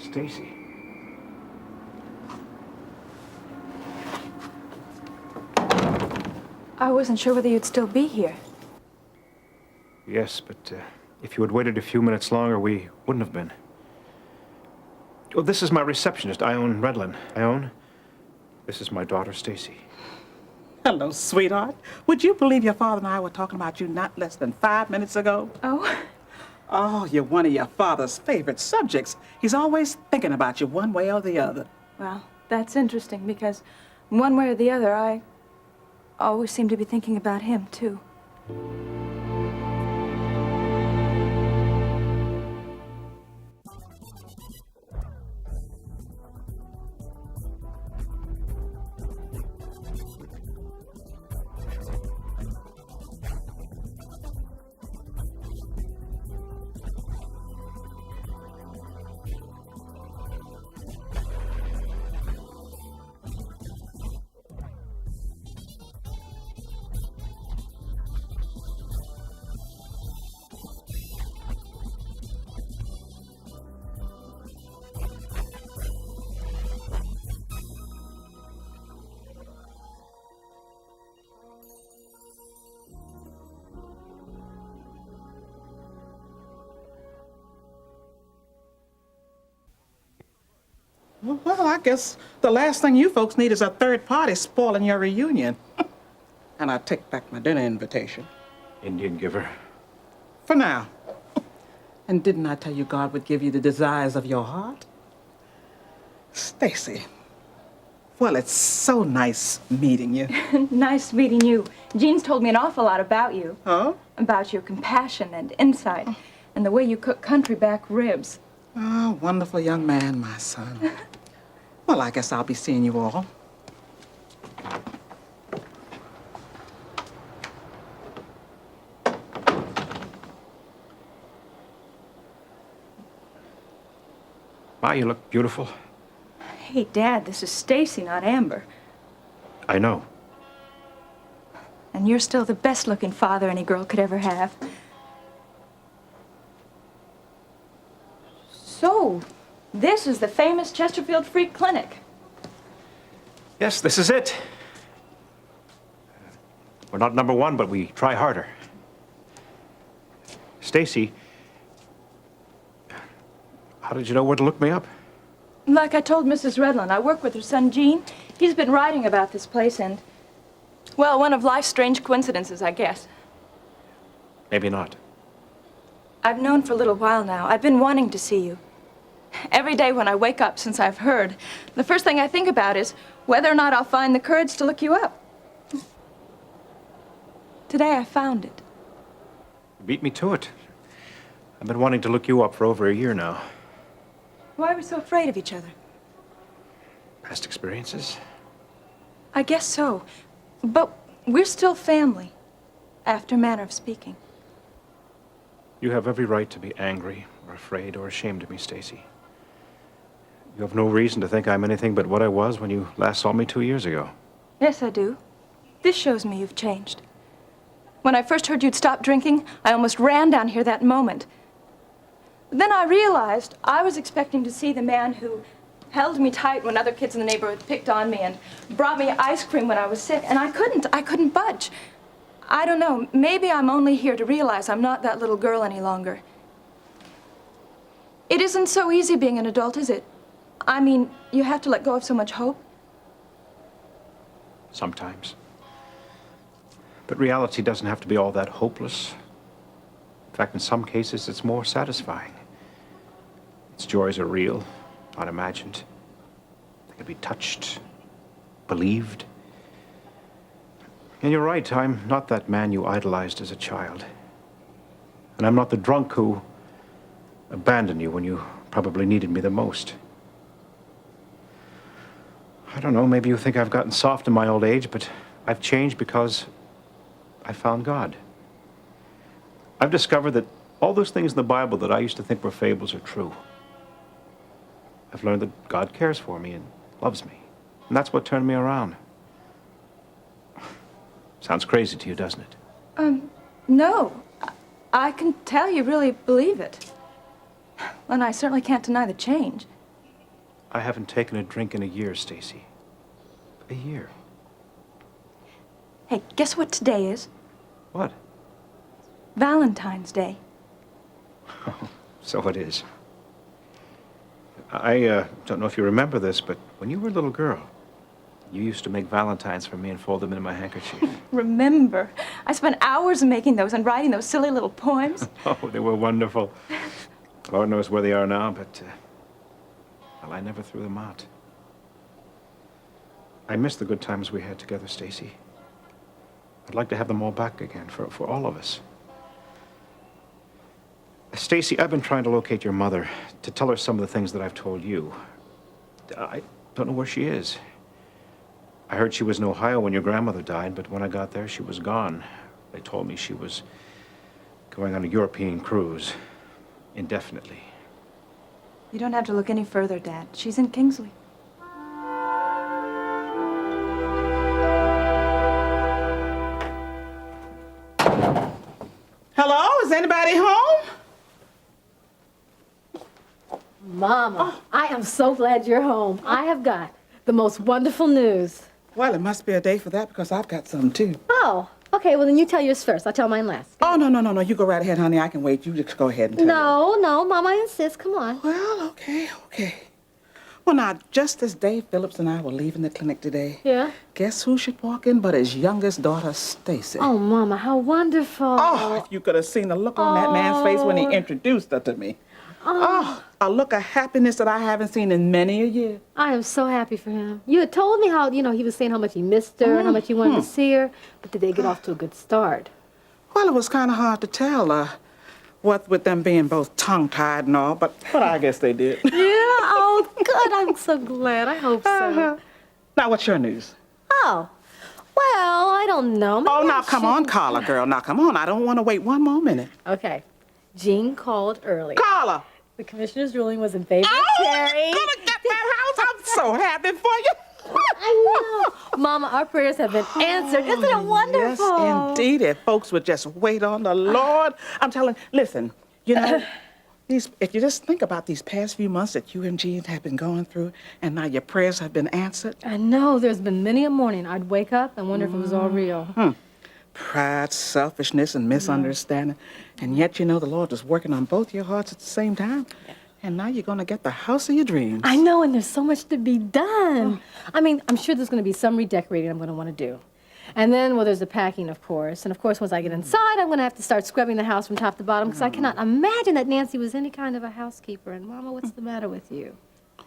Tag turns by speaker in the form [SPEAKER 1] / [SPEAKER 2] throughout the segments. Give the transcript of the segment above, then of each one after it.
[SPEAKER 1] Stacy.
[SPEAKER 2] I wasn't sure whether you'd still be here.
[SPEAKER 1] Yes, but if you had waited a few minutes longer, we wouldn't have been. Oh, this is my receptionist, Ione Redlin. Ione, this is my daughter, Stacy.
[SPEAKER 3] Hello, sweetheart. Would you believe your father and I were talking about you not less than 5 minutes ago?
[SPEAKER 2] Oh?
[SPEAKER 3] Oh, you're one of your father's favorite subjects. He's always thinking about you one way or the other.
[SPEAKER 2] Well, that's interesting because one way or the other, I always seem to be thinking about him, too.
[SPEAKER 3] Well, I guess the last thing you folks need is a third party spoiling your reunion. And I take back my dinner invitation.
[SPEAKER 1] Indian giver.
[SPEAKER 3] For now. And didn't I tell you God would give you the desires of your heart? Stacy, well, it's so nice meeting you.
[SPEAKER 2] Nice meeting you. Jean's told me an awful lot about you.
[SPEAKER 3] Oh?
[SPEAKER 2] About your compassion and insight and the way you cook country back ribs.
[SPEAKER 3] Oh, wonderful young man, my son. Well, I guess I'll be seeing you all.
[SPEAKER 1] Ma, you look beautiful.
[SPEAKER 2] Hey, Dad, this is Stacy, not Amber.
[SPEAKER 1] I know.
[SPEAKER 2] And you're still the best-looking father any girl could ever have. So, this is the famous Chesterfield Free Clinic.
[SPEAKER 1] Yes, this is it. We're not number one, but we try harder. Stacy, how did you know where to look me up?
[SPEAKER 2] Like I told Mrs. Redlin, I work with her son, Gene. He's been writing about this place and, well, one of life's strange coincidences, I guess.
[SPEAKER 1] Maybe not.
[SPEAKER 2] I've known for a little while now. I've been wanting to see you. Every day when I wake up since I've heard, the first thing I think about is whether or not I'll find the courage to look you up. Today I found it.
[SPEAKER 1] You beat me to it. I've been wanting to look you up for over a year now.
[SPEAKER 2] Why are we so afraid of each other?
[SPEAKER 1] Past experiences?
[SPEAKER 2] I guess so. But we're still family, after manner of speaking.
[SPEAKER 1] You have every right to be angry or afraid or ashamed of me, Stacy. You have no reason to think I'm anything but what I was when you last saw me 2 years ago.
[SPEAKER 2] Yes, I do. This shows me you've changed. When I first heard you'd stopped drinking, I almost ran down here that moment. Then I realized I was expecting to see the man who held me tight when other kids in the neighborhood picked on me and brought me ice cream when I was sick, and I couldn't budge. I don't know, maybe I'm only here to realize I'm not that little girl any longer. It isn't so easy being an adult, is it? I mean, you have to let go of so much hope.
[SPEAKER 1] Sometimes. But reality doesn't have to be all that hopeless. In fact, in some cases, it's more satisfying. Its joys are real, not imagined. They can be touched, believed. And you're right, I'm not that man you idolized as a child. And I'm not the drunk who abandoned you when you probably needed me the most. I don't know, maybe you think I've gotten soft in my old age, but I've changed because I found God. I've discovered that all those things in the Bible that I used to think were fables are true. I've learned that God cares for me and loves me. And that's what turned me around. Sounds crazy to you, doesn't it?
[SPEAKER 2] No. I can tell you really believe it. And I certainly can't deny the change.
[SPEAKER 1] I haven't taken a drink in a year, Stacy. A year.
[SPEAKER 2] Hey, guess what today is?
[SPEAKER 1] What?
[SPEAKER 2] Valentine's Day.
[SPEAKER 1] So it is. I don't know if you remember this, but when you were a little girl, you used to make valentines for me and fold them into my handkerchief.
[SPEAKER 2] Remember, I spent hours making those and writing those silly little poems.
[SPEAKER 1] Oh, they were wonderful. Lord knows where they are now, but, well, I never threw them out. I miss the good times we had together, Stacy. I'd like to have them all back again for all of us. Stacy, I've been trying to locate your mother to tell her some of the things that I've told you. I don't know where she is. I heard she was in Ohio when your grandmother died, but when I got there, she was gone. They told me she was going on a European cruise indefinitely.
[SPEAKER 2] You don't have to look any further, Dad. She's in Kingsley.
[SPEAKER 3] Hello? Is anybody home?
[SPEAKER 4] Mama, I am so glad you're home. I have got the most wonderful news.
[SPEAKER 3] Well, it must be a day for that because I've got some too.
[SPEAKER 4] Oh, okay, well then you tell yours first. I'll tell mine last.
[SPEAKER 3] Oh, no. You go right ahead, honey. I can wait. You just go ahead and tell
[SPEAKER 4] No, Mama, I insist. Come on.
[SPEAKER 3] Well, okay. Well, now, just as Dave Phillips and I were leaving the clinic today,
[SPEAKER 4] Yeah?
[SPEAKER 3] guess who should walk in but his youngest daughter, Stacy.
[SPEAKER 4] Oh, Mama, how wonderful.
[SPEAKER 3] Oh, if you could have seen the look on that man's face when he introduced her to me. Oh, a look of happiness that I haven't seen in many a year.
[SPEAKER 4] I am so happy for him. You had told me how, he was saying how much he missed her and how much he wanted to see her, but did they get off to a good start?
[SPEAKER 3] Well, it was kind of hard to tell, what with them being both tongue-tied and all, but I guess they did.
[SPEAKER 4] Yeah, oh, good. I'm so glad. I hope so.
[SPEAKER 3] Now, what's your news?
[SPEAKER 4] Oh, well, I don't know. Maybe
[SPEAKER 3] Oh, now,
[SPEAKER 4] I
[SPEAKER 3] come on,
[SPEAKER 4] shouldn't-
[SPEAKER 3] Carla, girl. Now, come on. I don't want to wait one more minute.
[SPEAKER 4] Okay. Jean called early.
[SPEAKER 3] Carla!
[SPEAKER 4] The commissioner's ruling was in favor
[SPEAKER 3] Oh,
[SPEAKER 4] of
[SPEAKER 3] I'm
[SPEAKER 4] Terry.
[SPEAKER 3] gonna get that house. I'm so happy for you.
[SPEAKER 4] I know. Mama, our prayers have been answered. Isn't it wonderful?
[SPEAKER 3] Yes, indeed. If folks would just wait on the Lord. I'm telling, listen, if you just think about these past few months that you and Jean have been going through, and now your prayers have been answered.
[SPEAKER 4] I know. There's been many a morning I'd wake up and wonder if it was all real.
[SPEAKER 3] Pride, selfishness, and misunderstanding. And yet, the Lord is working on both your hearts at the same time. And now you're going to get the house of your dreams.
[SPEAKER 4] I know, and there's so much to be done. I mean, I'm sure there's going to be some redecorating I'm going to want to do. And then, well, there's the packing, of course. And, of course, once I get inside, I'm going to have to start scrubbing the house from top to bottom because I cannot imagine that Nancy was any kind of a housekeeper. And, Mama, what's the matter with you?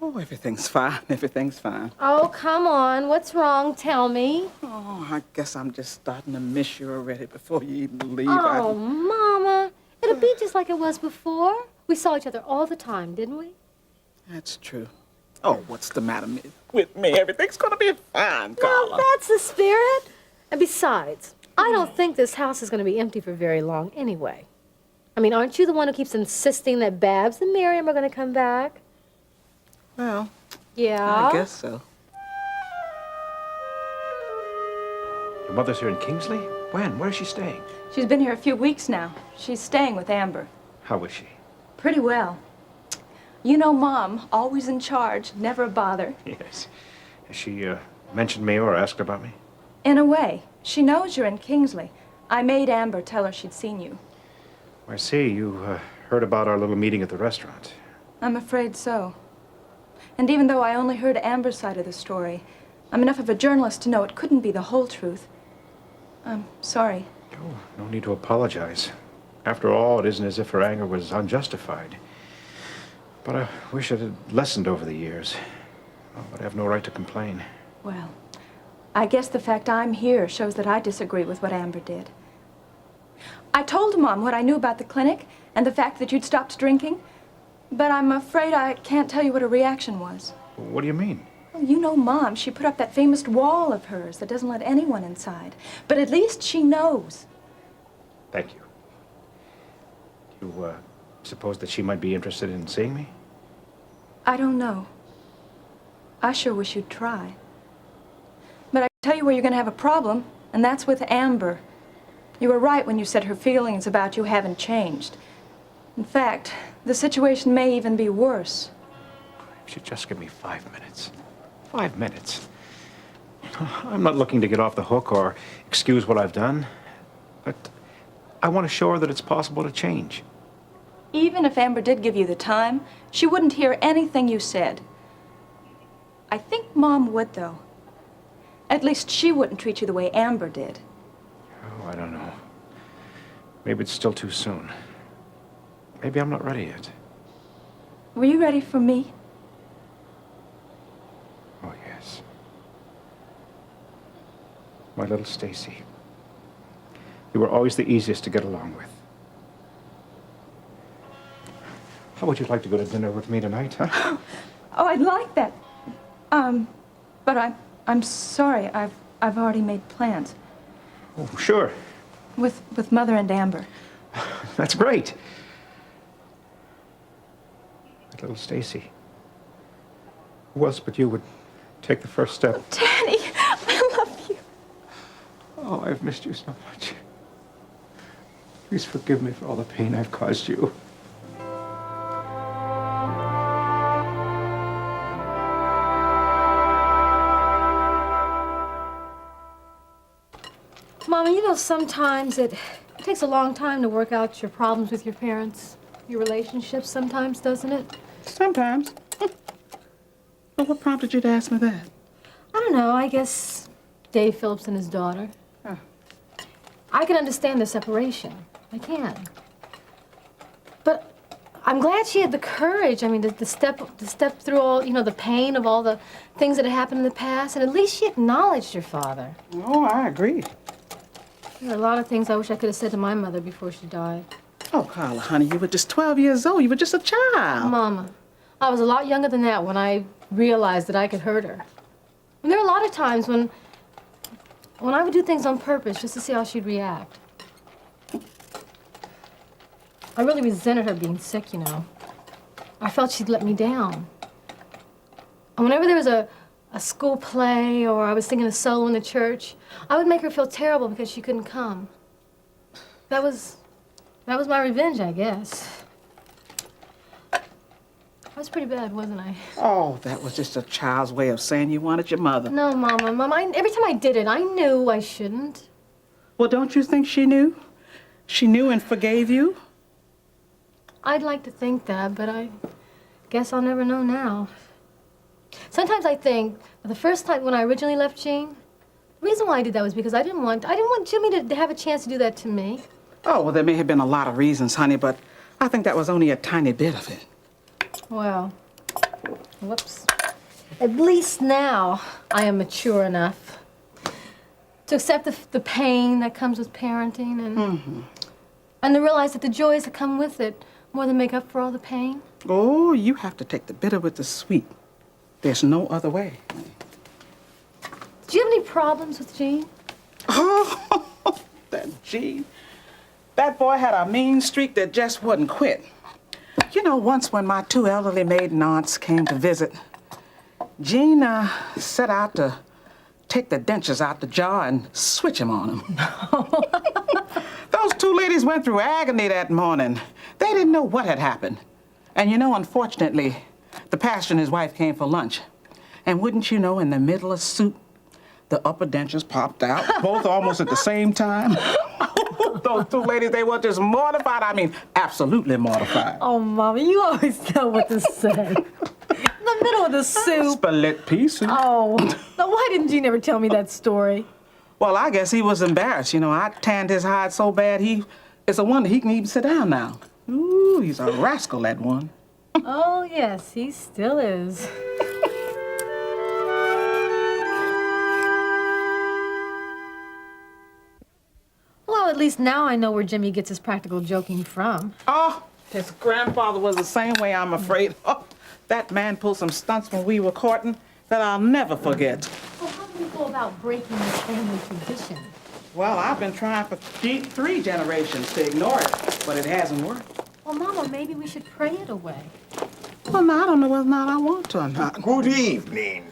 [SPEAKER 3] Oh, everything's fine. Everything's fine.
[SPEAKER 4] Oh, come on. What's wrong? Tell me.
[SPEAKER 3] Oh, I guess I'm just starting to miss you already before you even leave.
[SPEAKER 4] Oh, Mama. It'll be just like it was before. We saw each other all the time, didn't we?
[SPEAKER 3] That's true. Oh, what's the matter with me? Everything's going to be fine,
[SPEAKER 4] Well,
[SPEAKER 3] Carla.
[SPEAKER 4] that's the spirit. And besides, I don't think this house is going to be empty for very long anyway. I mean, aren't you the one who keeps insisting that Babs and Miriam are going to come back?
[SPEAKER 3] Well,
[SPEAKER 4] Yeah.
[SPEAKER 3] I guess so.
[SPEAKER 1] Your mother's here in Kingsley? When? Where is she staying?
[SPEAKER 2] She's been here a few weeks now. She's staying with Amber.
[SPEAKER 1] How is she?
[SPEAKER 2] Pretty well. You know, Mom, always in charge, never a bother.
[SPEAKER 1] Yes. Has she mentioned me or asked about me?
[SPEAKER 2] In a way, she knows you're in Kingsley. I made Amber tell her she'd seen you.
[SPEAKER 1] I see. You heard about our little meeting at the restaurant.
[SPEAKER 2] I'm afraid so. And even though I only heard Amber's side of the story, I'm enough of a journalist to know it couldn't be the whole truth. I'm sorry.
[SPEAKER 1] Oh, no need to apologize. After all, it isn't as if her anger was unjustified. But I wish it had lessened over the years. Oh, but I have no right to complain.
[SPEAKER 2] Well, I guess the fact I'm here shows that I disagree with what Amber did. I told Mom what I knew about the clinic and the fact that you'd stopped drinking, but I'm afraid I can't tell you what her reaction was.
[SPEAKER 1] What do you mean?
[SPEAKER 2] Well, you know Mom, she put up that famous wall of hers that doesn't let anyone inside. But at least she knows.
[SPEAKER 1] Thank you. You suppose that she might be interested in seeing me?
[SPEAKER 2] I don't know. I sure wish you'd try. But I can tell you where you're going to have a problem, and that's with Amber. You were right when you said her feelings about you haven't changed. In fact, the situation may even be worse.
[SPEAKER 1] If If you'd just give me 5 minutes. 5 minutes. I'm not looking to get off the hook or excuse what I've done, but I want to show her that it's possible to change.
[SPEAKER 2] Even if Amber did give you the time, she wouldn't hear anything you said. I think Mom would, though. At least she wouldn't treat you the way Amber did.
[SPEAKER 1] Oh, I don't know. Maybe it's still too soon. Maybe I'm not ready yet.
[SPEAKER 2] Were you ready for me?
[SPEAKER 1] Oh, yes. My little Stacy. You were always the easiest to get along with. How would you like to go to dinner with me tonight, huh?
[SPEAKER 2] Oh, I'd like that. But I'm sorry. I've already made plans
[SPEAKER 1] Oh, sure.
[SPEAKER 2] with Mother and Amber.
[SPEAKER 1] That's great. That little Stacy. Who else but you would take the first step?
[SPEAKER 2] Danny, I love you.
[SPEAKER 1] Oh, I've missed you so much. Please forgive me for all the pain I've caused you.
[SPEAKER 4] Mama, you know, sometimes it takes a long time to work out your problems with your parents, your relationships sometimes, doesn't it?
[SPEAKER 3] Sometimes. But what prompted you to ask me that?
[SPEAKER 4] I don't know, I guess Dave Phillips and his daughter.
[SPEAKER 3] Huh.
[SPEAKER 4] I can understand the separation. I can. But I'm glad she had the courage, I mean, to step through all, you know, the pain of all the things that had happened in the past, and at least she acknowledged her father.
[SPEAKER 3] Oh, I agree.
[SPEAKER 4] There are a lot of things I wish I could have said to my mother before she died.
[SPEAKER 3] Oh, Carla, honey, you were just 12 years old. You were just a child.
[SPEAKER 4] Mama, I was a lot younger than that when I realized that I could hurt her. And there are a lot of times when I would do things on purpose just to see how she'd react. I really resented her being sick, you know. I felt she'd let me down. And whenever there was a school play or I was singing a solo in the church, I would make her feel terrible because she couldn't come. That was my revenge, I guess. I was pretty bad, wasn't I?
[SPEAKER 3] Oh, that was just a child's way of saying you wanted your mother.
[SPEAKER 4] No, Mama, every time I did it, I knew I shouldn't.
[SPEAKER 3] Well, don't you think she knew? She knew and forgave you?
[SPEAKER 4] I'd like to think that, but I guess I'll never know now. Sometimes I think the first time when I originally left Jean, the reason why I did that was because I didn't want Jimmy to have a chance to do that to me.
[SPEAKER 3] Oh, well, there may have been a lot of reasons, honey, but I think that was only a tiny bit of it.
[SPEAKER 4] Well, whoops. At least now I am mature enough to accept the pain that comes with parenting and to realize that the joys that come with it more than make up for all the pain.
[SPEAKER 3] Oh, you have to take the bitter with the sweet. There's no other way.
[SPEAKER 4] Did you have any problems with Jean?
[SPEAKER 3] Oh, that Gene. That boy had a mean streak that just wouldn't quit. You know, once when my two elderly maiden aunts came to visit, Gene set out to take the dentures out the jar and switch them on them. Those two ladies went through agony that morning. They didn't know what had happened. And you know, unfortunately, the pastor and his wife came for lunch. And wouldn't you know, in the middle of soup, the upper dentures popped out, both almost at the same time. Those two ladies, they were just mortified. I mean, absolutely mortified.
[SPEAKER 4] Oh, Mama, you always know what to say. In the middle of the soup.
[SPEAKER 3] Split pieces.
[SPEAKER 4] Oh, now why didn't Gene ever tell me that story?
[SPEAKER 3] Well, I guess he was embarrassed. You know, I tanned his hide so bad, it's a wonder he can even sit down now. Ooh, he's a rascal, that one.
[SPEAKER 4] Oh, yes, he still is. Well, at least now I know where Jimmy gets his practical joking from.
[SPEAKER 3] Oh, his grandfather was the same way, I'm afraid. Oh, that man pulled some stunts when we were courting that I'll never forget.
[SPEAKER 4] Well, how do you go about breaking this family tradition?
[SPEAKER 3] Well, I've been trying for 3 generations to ignore it, but it hasn't worked.
[SPEAKER 4] Well, Mama, maybe we should pray it away.
[SPEAKER 3] Well, now, I don't know whether or not I want to or not.
[SPEAKER 5] Good evening.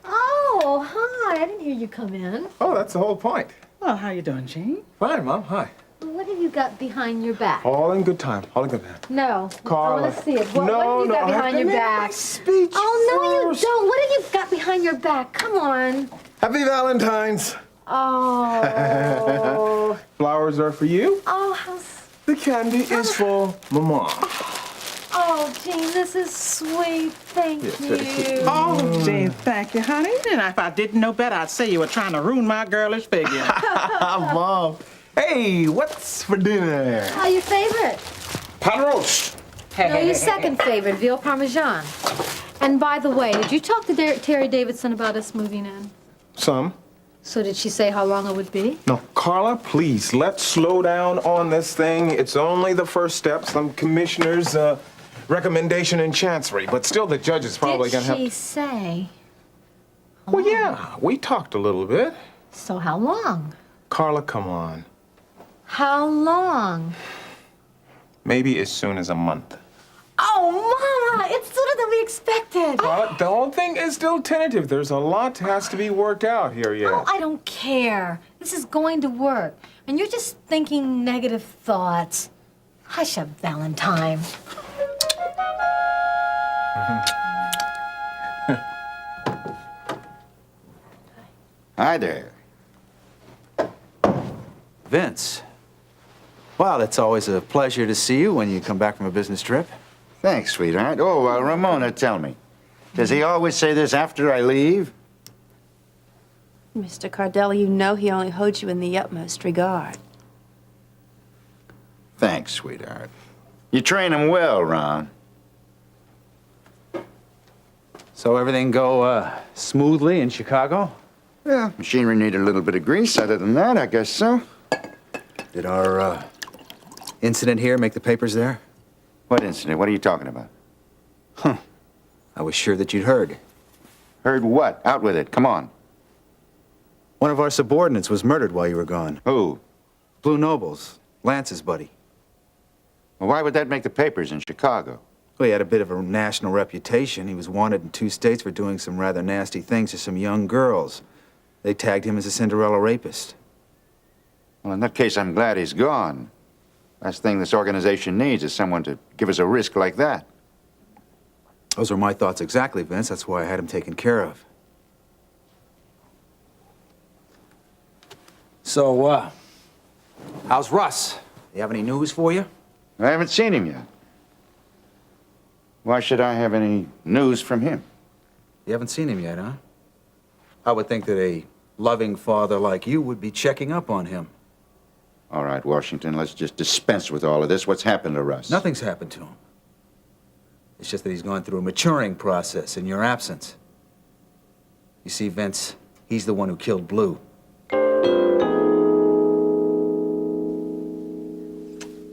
[SPEAKER 4] Oh, hi. I didn't hear you come in.
[SPEAKER 5] Oh, that's the whole point.
[SPEAKER 3] Well, how you doing, Gene?
[SPEAKER 5] Fine, Mom. Hi.
[SPEAKER 4] What have you got behind your back?
[SPEAKER 5] All in good time. All in good time.
[SPEAKER 4] No.
[SPEAKER 5] Carla.
[SPEAKER 4] I want to see it. What have you got
[SPEAKER 5] I have
[SPEAKER 4] behind
[SPEAKER 5] to
[SPEAKER 4] your
[SPEAKER 5] make my
[SPEAKER 4] back?
[SPEAKER 5] speech
[SPEAKER 4] Oh, no,
[SPEAKER 5] first.
[SPEAKER 4] you don't. What have you got behind your back? Come on.
[SPEAKER 5] Happy Valentine's.
[SPEAKER 4] Oh.
[SPEAKER 5] Flowers are for you.
[SPEAKER 4] Oh,
[SPEAKER 5] The candy is for Mama.
[SPEAKER 4] oh, Jean, this is sweet. Thank
[SPEAKER 5] Yes,
[SPEAKER 4] you.
[SPEAKER 5] very sweet.
[SPEAKER 3] Oh, Jane, thank you, honey. And if I didn't know better, I'd say you were trying to ruin my girlish figure.
[SPEAKER 5] Mom. Hey, what's for dinner?
[SPEAKER 4] Oh, your favorite?
[SPEAKER 5] Pot roast.
[SPEAKER 4] No, your second favorite, veal parmesan. And by the way, did you talk to Terry Davidson about us moving in?
[SPEAKER 5] Some.
[SPEAKER 4] So did she say how long it would be?
[SPEAKER 5] No, Carla, please, let's slow down on this thing. It's only the first step, some commissioner's recommendation in chancery, but still the judge is probably
[SPEAKER 4] Did
[SPEAKER 5] gonna have
[SPEAKER 4] she
[SPEAKER 5] to...
[SPEAKER 4] say?
[SPEAKER 5] Well, yeah, we talked a little bit.
[SPEAKER 4] So how long?
[SPEAKER 5] Carla, come on.
[SPEAKER 4] How long?
[SPEAKER 5] Maybe as soon as a month.
[SPEAKER 4] Oh, Mama, it's sooner than we expected.
[SPEAKER 5] But the whole thing is still tentative. There's a lot has to be worked out here yet.
[SPEAKER 4] Oh, I don't care. This is going to work. And you're just thinking negative thoughts. Hush up, Valentine.
[SPEAKER 6] Hi there.
[SPEAKER 7] Vince. Wow, it's always a pleasure to see you when you come back from a business trip.
[SPEAKER 6] Thanks, sweetheart. Oh, Ramona, tell me. Does he always say this after I leave?
[SPEAKER 8] Mr. Cardell, you know he only holds you in the utmost regard.
[SPEAKER 6] Thanks, sweetheart. You train him well, Ron.
[SPEAKER 7] So everything go smoothly in Chicago?
[SPEAKER 6] Yeah, machinery needed a little bit of grease. Other than that, I guess so.
[SPEAKER 7] Did our incident here make the papers there?
[SPEAKER 6] What incident? What are you talking about?
[SPEAKER 7] I was sure that you'd heard.
[SPEAKER 6] Heard what? Out with it. Come on.
[SPEAKER 7] One of our subordinates was murdered while you were gone.
[SPEAKER 6] Who?
[SPEAKER 7] Blue Nobles, Lance's buddy.
[SPEAKER 6] Well, why would that make the papers in Chicago?
[SPEAKER 7] Well, he had a bit of a national reputation. He was wanted in 2 states for doing some rather nasty things to some young girls. They tagged him as a Cinderella rapist.
[SPEAKER 6] Well, in that case, I'm glad he's gone. Last thing this organization needs is someone to give us a risk like that.
[SPEAKER 7] Those were my thoughts exactly, Vince. That's why I had him taken care of. So, how's Russ? You have any news for you?
[SPEAKER 6] I haven't seen him yet. Why should I have any news from him?
[SPEAKER 7] You haven't seen him yet, huh? I would think that a loving father like you would be checking up on him.
[SPEAKER 6] All right, Washington, let's just dispense with all of this. What's happened to Russ?
[SPEAKER 7] Nothing's happened to him. It's just that he's gone through a maturing process in your absence. You see, Vince, he's the one who killed Blue.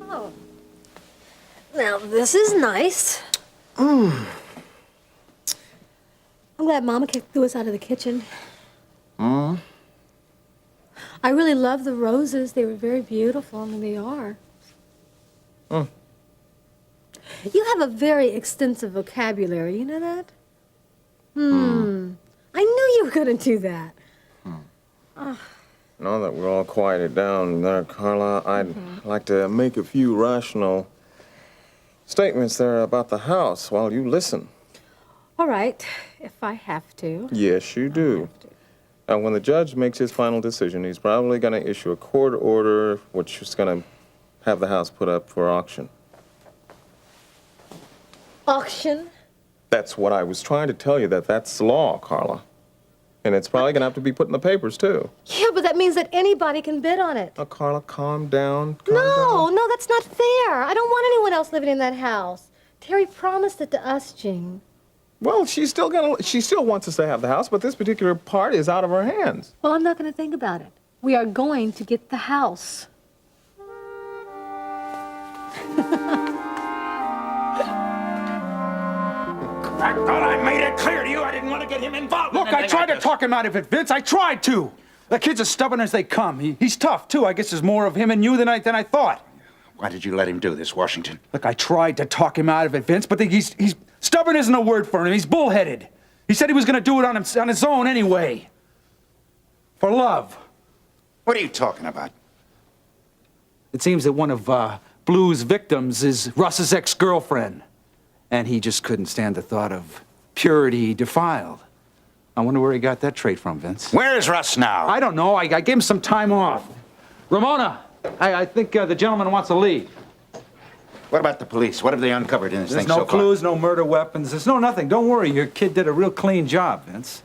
[SPEAKER 4] Oh. Now, this is nice. I'm glad Mama threw us out of the kitchen. I really love the roses. They were very beautiful. I mean, they are. You have a very extensive vocabulary. You know that? I knew you were going to do that.
[SPEAKER 5] Now that we're all quieted down there, Carla, I'd like to make a few rational statements there about the house while you listen.
[SPEAKER 4] All right, if I have to.
[SPEAKER 5] Yes, you do. And when the judge makes his final decision, he's probably going to issue a court order which is going to have the house put up for auction.
[SPEAKER 4] Auction?
[SPEAKER 5] That's what I was trying to tell you, that's law, Carla. And it's probably going to have to be put in the papers, too.
[SPEAKER 4] Yeah, but that means that anybody can bid on it.
[SPEAKER 5] Now, Carla, calm down. Calm
[SPEAKER 4] No,
[SPEAKER 5] down.
[SPEAKER 4] no, that's not fair. I don't want anyone else living in that house. Terry promised it to us, Jean.
[SPEAKER 5] Well, she still wants us to have the house, but this particular part is out of her hands.
[SPEAKER 4] Well, I'm not going to think about it. We are going to get the house.
[SPEAKER 1] I thought I made it clear to you I didn't want to get him involved.
[SPEAKER 9] Look, I tried to talk him out of it, Vince. I tried to. The kid's as stubborn as they come. He's tough, too. I guess there's more of him in you than I thought.
[SPEAKER 6] Why did you let him do this, Washington?
[SPEAKER 9] Look, I tried to talk him out of it, Vince, but he's stubborn isn't a word for him. He's bullheaded. He said he was going to do it on his own anyway. For love.
[SPEAKER 6] What are you talking about?
[SPEAKER 9] It seems that one of Blue's victims is Russ's ex-girlfriend, and he just couldn't stand the thought of purity defiled. I wonder where he got that trait from, Vince.
[SPEAKER 6] Where is Russ now?
[SPEAKER 9] I don't know. I gave him some time off. Ramona, I think the gentleman wants to leave.
[SPEAKER 6] What about the police? What have they uncovered in this
[SPEAKER 9] There's
[SPEAKER 6] thing
[SPEAKER 9] no
[SPEAKER 6] so far?
[SPEAKER 9] clues, no murder weapons. There's no nothing. Don't worry. Your kid did a real clean job, Vince.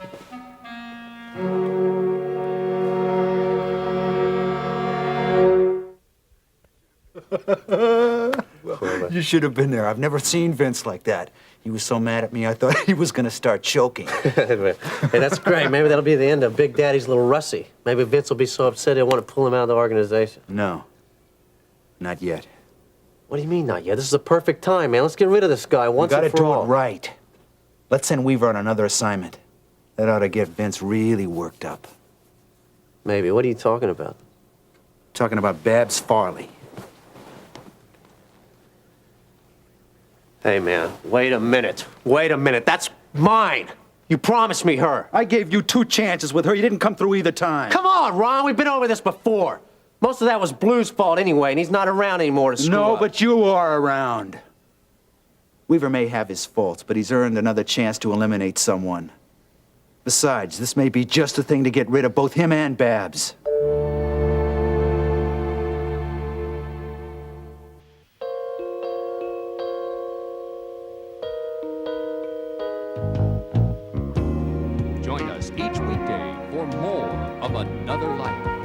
[SPEAKER 7] You should have been there. I've never seen Vince like that. He was so mad at me, I thought he was going to start choking.
[SPEAKER 10] Hey, that's great. Maybe that'll be the end of Big Daddy's little Russie. Maybe Vince will be so upset he'll want to pull him out of the organization.
[SPEAKER 7] No, not yet.
[SPEAKER 10] What do you mean, not yet? This is a perfect time, man. Let's get rid of this guy once
[SPEAKER 7] Gotta
[SPEAKER 10] and for
[SPEAKER 7] do
[SPEAKER 10] all.
[SPEAKER 7] it right. Let's send Weaver on another assignment. That ought to get Vince really worked up.
[SPEAKER 10] Maybe. What are you talking about?
[SPEAKER 7] Talking about Babs Farley.
[SPEAKER 10] Hey, man, wait a minute. Wait a minute. That's mine. You promised me her.
[SPEAKER 9] I gave you 2 chances with her. You didn't come through either time.
[SPEAKER 10] Come on, Ron. We've been over this before. Most of that was Blue's fault anyway, and he's not around anymore to screw
[SPEAKER 9] No,
[SPEAKER 10] up.
[SPEAKER 9] but you are around.
[SPEAKER 7] Weaver may have his faults, but he's earned another chance to eliminate someone. Besides, this may be just the thing to get rid of both him and Babs.
[SPEAKER 11] Join us each weekday for more of Another Life.